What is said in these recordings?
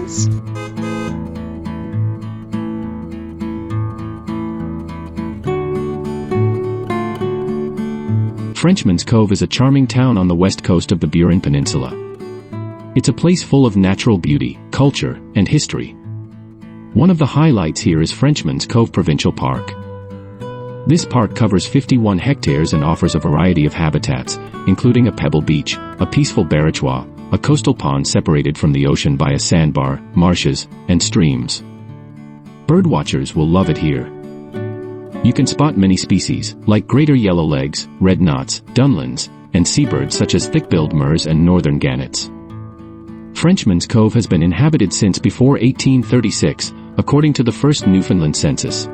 friends. Frenchman's Cove is a charming town on the west coast of the Burin Peninsula. It's a place full of natural beauty, culture, and history. One of the highlights here is Frenchman's Cove Provincial Park. This park covers 51 hectares and offers a variety of habitats, including a pebble beach, a peaceful barrachois, a coastal pond separated from the ocean by a sandbar, marshes, and streams. Birdwatchers will love it here. You can spot many species, like greater yellowlegs, red knots, dunlins, and seabirds such as thick-billed murres and northern gannets. Frenchman's Cove has been inhabited since before 1836, according to the first Newfoundland census.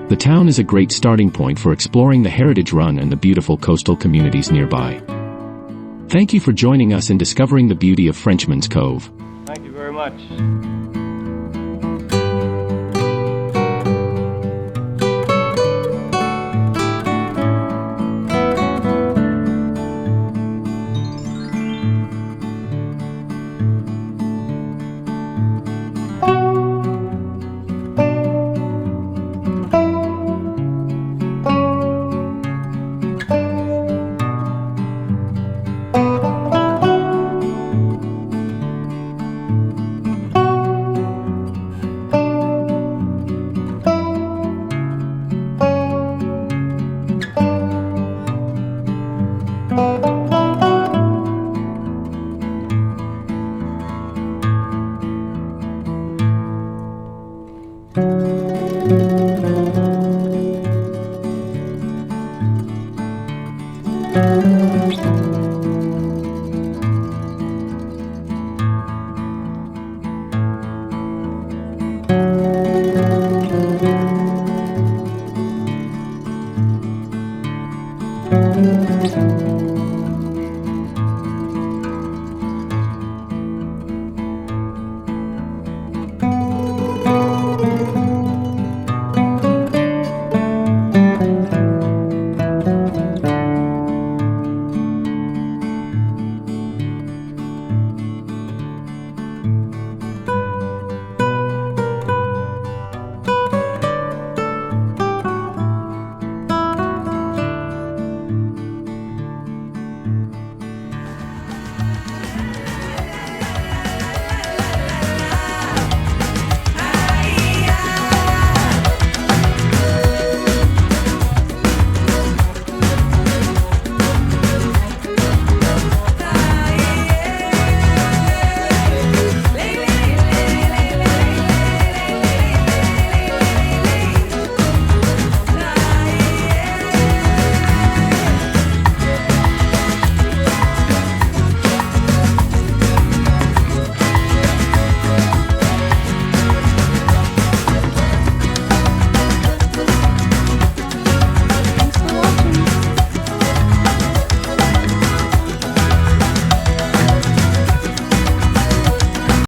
The town is a great starting point for exploring the heritage run and the beautiful coastal communities nearby. Thank you for joining us in discovering the beauty of Frenchman's Cove. Thank you very much.